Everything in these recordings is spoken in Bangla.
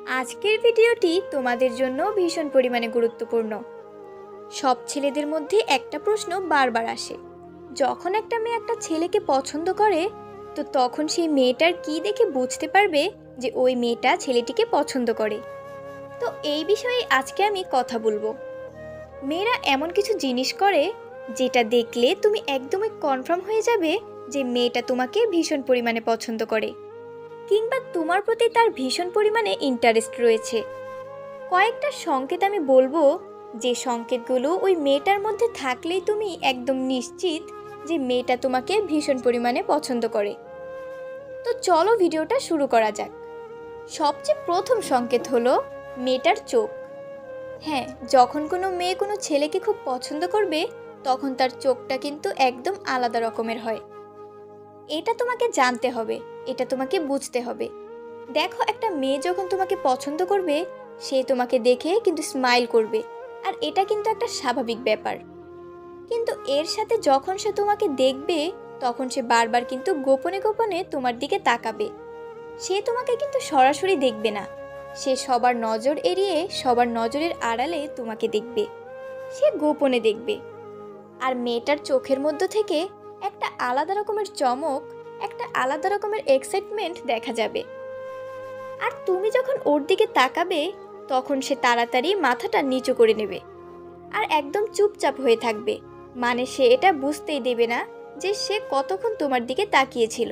আজকের ভিডিওটি তোমাদের জন্য ভীষণ পরিমাণে গুরুত্বপূর্ণ। সব ছেলেদের মধ্যে একটা প্রশ্ন বারবার আসে, যখন একটা মেয়ে একটা ছেলেকে পছন্দ করে তো তখন সেই মেয়েটার কি দেখে বুঝতে পারবে যে ওই মেয়েটা ছেলেটিকে পছন্দ করে। তো এই বিষয়ে আজকে আমি কথা বলবো। মেয়েরা এমন কিছু জিনিস করে যেটা দেখলে তুমি একদমই কনফার্ম হয়ে যাবে যে মেয়েটা তোমাকে ভীষণ পরিমাণে পছন্দ করে, কিংবা তোমার প্রতি তার ভীষণ পরিমাণে ইন্টারেস্ট রয়েছে। কয়েকটা সংকেত আমি বলবো, যে সংকেতগুলো ওই মেয়েটার মধ্যে থাকলেই তুমি একদম নিশ্চিত যে মেয়েটা তোমাকে ভীষণ পরিমাণে পছন্দ করে। তো চলো ভিডিওটা শুরু করা যাক। সবচেয়ে প্রথম সংকেত হলো মেয়েটার চোখ। হ্যাঁ, যখন কোনো মেয়ে কোনো ছেলেকে খুব পছন্দ করবে তখন তার চোখটা কিন্তু একদম আলাদা রকমের হয়। এটা তোমাকে জানতে হবে, এটা তোমাকে বুঝতে হবে। দেখো, একটা মেয়ে যখন তোমাকে পছন্দ করবে সে তোমাকে দেখে কিন্তু স্মাইল করবে, আর এটা কিন্তু একটা স্বাভাবিক ব্যাপার। কিন্তু এর সাথে যখন সে তোমাকে দেখবে তখন সে বারবার কিন্তু গোপনে গোপনে তোমার দিকে তাকাবে। সে তোমাকে কিন্তু সরাসরি দেখবে না, সে সবার নজর এড়িয়ে সবার নজরের আড়ালে তোমাকে দেখবে, সে গোপনে দেখবে। আর মেয়েটার চোখের মধ্য থেকে একটা আলাদা রকমের চমক, একটা আলাদা রকমের এক্সাইটমেন্ট দেখা যাবে। আর তুমি যখন ওর দিকে তাকাবে তখন সে তাড়াতাড়ি মাথাটা নিচু করে নেবে আর একদম চুপচাপ হয়ে থাকবে। মানে সে এটা বুঝতেই দেবে না যে সে কতক্ষণ তোমার দিকে তাকিয়েছিল।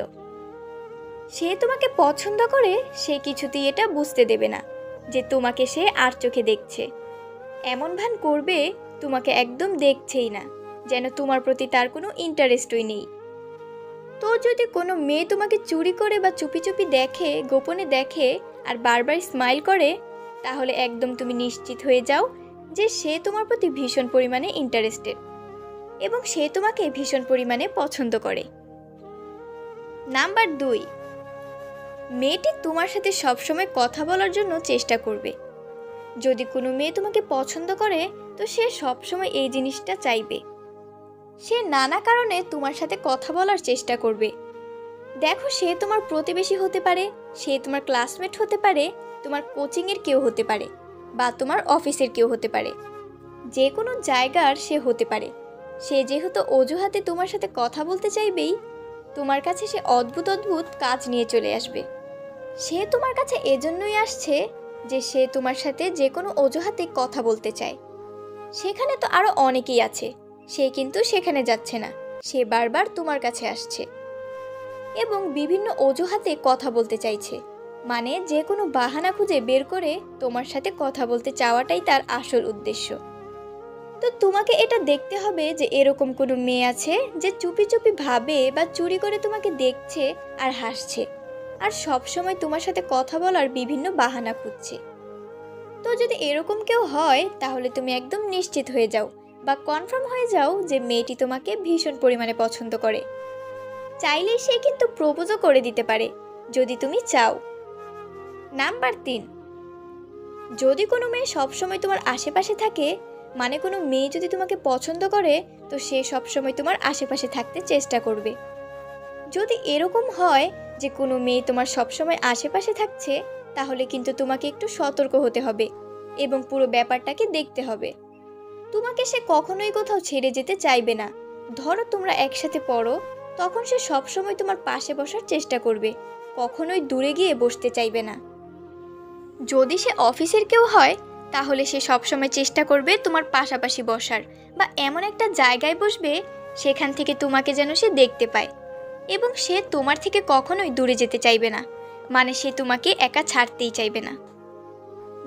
সে তোমাকে পছন্দ করে, সে কিছুতেই এটা বুঝতে দেবে না যে তোমাকে সে আর চোখে দেখছে। এমন ভান করবে তোমাকে একদম দেখছেই না, যেন তোমার প্রতি তার কোনো ইন্টারেস্টই নেই। তো যদি কোনো মেয়ে তোমাকে চুরি করে বা চুপি চুপি দেখে, গোপনে দেখে আর বারবার স্মাইল করে, তাহলে একদম তুমি নিশ্চিত হয়ে যাও যে সে তোমার প্রতি ভীষণ পরিমাণে ইন্টারেস্টেড এবং সে তোমাকে ভীষণ পরিমাণে পছন্দ করে। নাম্বার 2, মেয়েটি তোমার সাথে সবসময় কথা বলার জন্য চেষ্টা করবে। যদি কোনো মেয়ে তোমাকে পছন্দ করে তো সে সবসময় এই জিনিসটা চাইবে। সে নানা কারণে তোমার সাথে কথা বলার চেষ্টা করবে। দেখো, সে তোমার প্রতিবেশী হতে পারে, সে তোমার ক্লাসমেট হতে পারে, তোমার কোচিংয়ের কেউ হতে পারে, বা তোমার অফিসের কেউ হতে পারে। যে কোনো জায়গার সে হতে পারে। সে যেহেতু অজুহাতে তোমার সাথে কথা বলতে চাইবেই, তোমার কাছে সে অদ্ভুত অদ্ভুত কাজ নিয়ে চলে আসবে। সে তোমার কাছে এজন্যই আসছে যে সে তোমার সাথে যে কোনো অজুহাতে কথা বলতে চায়। সেখানে তো আরও অনেকেই আছে, সে কিন্তু সেখানে যাচ্ছে না, সে বারবার তোমার কাছে আসছে এবং বিভিন্ন অজুহাতে কথা বলতে চাইছে। মানে যে কোনো বাহানা খুঁজে বের করে তোমার সাথে কথা বলতে চাওয়াটাই তার আসল উদ্দেশ্য। তো তোমাকে এটা দেখতে হবে যে এরকম কোনো মেয়ে আছে যে চুপি চুপি ভাবে বা চুরি করে তোমাকে দেখছে আর হাসছে, আর সব সময় তোমার সাথে কথা বলার বিভিন্ন বাহানা খুঁজছে। তো যদি এরকম কেউ হয় তাহলে তুমি একদম নিশ্চিত হয়ে যাও বা কনফার্ম হয়ে যাও যে মেয়েটি তোমাকে ভীষণ পরিমাণে পছন্দ করে। চাইলেই সে কিন্তু প্রপোজও করে দিতে পারে যদি তুমি চাও। নাম্বার 3, যদি কোনো মেয়ে সবসময় তোমার আশেপাশে থাকে, মানে কোনো মেয়ে যদি তোমাকে পছন্দ করে তো সে সবসময় তোমার আশেপাশে থাকতে চেষ্টা করবে। যদি এরকম হয় যে কোনো মেয়ে তোমার সবসময় আশেপাশে থাকছে, তাহলে কিন্তু তোমাকে একটু সতর্ক হতে হবে এবং পুরো ব্যাপারটাকে দেখতে হবে। তোমাকে সে কখনোই কোথাও ছেড়ে যেতে চাইবে না। ধরো তোমরা একসাথে পড়ো, তখন সে সবসময় তোমার পাশে বসার চেষ্টা করবে, কখনোই দূরে গিয়ে বসতে চাইবে না। যদি সে অফিসের কেউ হয় তাহলে সে সবসময় চেষ্টা করবে তোমার পাশাপাশি বসার, বা এমন একটা জায়গায় বসবে সেখান থেকে তোমাকে যেন সে দেখতে পায়, এবং সে তোমার থেকে কখনোই দূরে যেতে চাইবে না। মানে সে তোমাকে একা ছাড়তেই চাইবে না।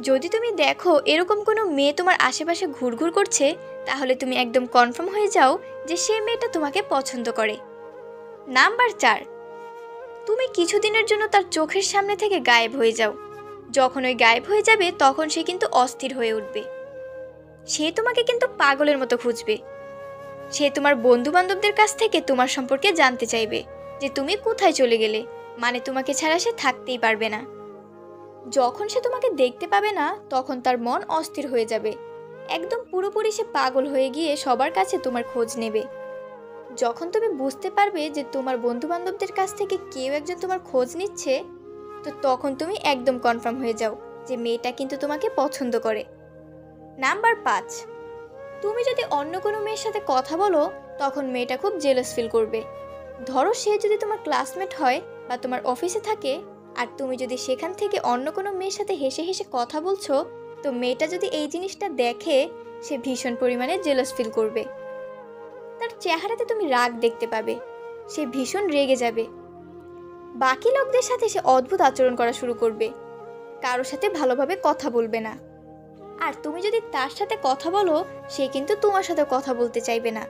যদি তুমি দেখো এরকম কোনো মেয়ে তোমার আশেপাশে ঘুরঘুর করছে, তাহলে তুমি একদম কনফার্ম হয়ে যাও যে সে মেয়েটা তোমাকে পছন্দ করে। নাম্বার 4, তুমি কিছুদিনের জন্য তার চোখের সামনে থেকে গায়েব হয়ে যাও। যখন ওই গায়েব হয়ে যাবে তখন সে কিন্তু অস্থির হয়ে উঠবে। সে তোমাকে কিন্তু পাগলের মতো খুঁজবে। সে তোমার বন্ধু বান্ধবদের কাছ থেকে তোমার সম্পর্কে জানতে চাইবে যে তুমি কোথায় চলে গেলে, মানে তোমাকে ছাড়া সে থাকতেই পারবে না। যখন সে তোমাকে দেখতে পাবে না তখন তার মন অস্থির হয়ে যাবে, একদম পুরোপুরি সে পাগল হয়ে গিয়ে সবার কাছে তোমার খোঁজ নেবে। যখন তুমি বুঝতে পারবে যে তোমার বন্ধু বান্ধবদের কাছ থেকে কেউ একজন তোমার খোঁজ নিচ্ছে, তো তখন তুমি একদম কনফার্ম হয়ে যাও যে মেয়েটা কিন্তু তোমাকে পছন্দ করে। নাম্বার 5, তুমি যদি অন্য কোনো মেয়ের সাথে কথা বলো তখন মেয়েটা খুব জেলাস ফিল করবে। ধরো সে যদি তোমার ক্লাসমেট হয় বা তোমার অফিসে থাকে, আর তুমি যদি সেখান থেকে অন্য কোনো মেয়ের সাথে হেসে হেসে কথা বলছো, তো মেয়েটা যদি এই জিনিসটা দেখে সে ভীষণ পরিমাণে জেলাস ফিল করবে। তার চেহারাতে তুমি রাগ দেখতে পাবে, সে ভীষণ রেগে যাবে। বাকি লোকদের সাথে সে অদ্ভুত আচরণ করা শুরু করবে, কারোর সাথে ভালোভাবে কথা বলবে না। আর তুমি যদি তার সাথে কথা বলো সে কিন্তু তোমার সাথে কথা বলতে চাইবে না,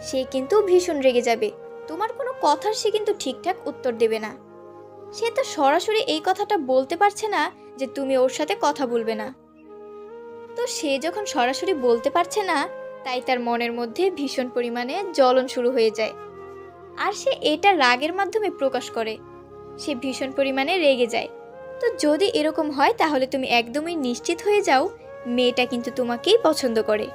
সে কিন্তু ভীষণ রেগে যাবে। তোমার কোনো কথার সে কিন্তু ঠিকঠাক উত্তর দেবে না। সে তো সরাসরি এই কথাটা বলতে পারছে না যে তুমি ওর সাথে কথা বলবে না। তো সে যখন সরাসরি বলতে পারছে না, তাই তার মনের মধ্যে ভীষণ পরিমাণে জ্বলন শুরু হয়ে যায়, আর সে এটা রাগের মাধ্যমে প্রকাশ করে। সে ভীষণ পরিমাণে রেগে যায়। তো যদি এরকম হয় তাহলে তুমি একদমই নিশ্চিত হয়ে যাও মেয়েটা কিন্তু তোমাকেই পছন্দ করে।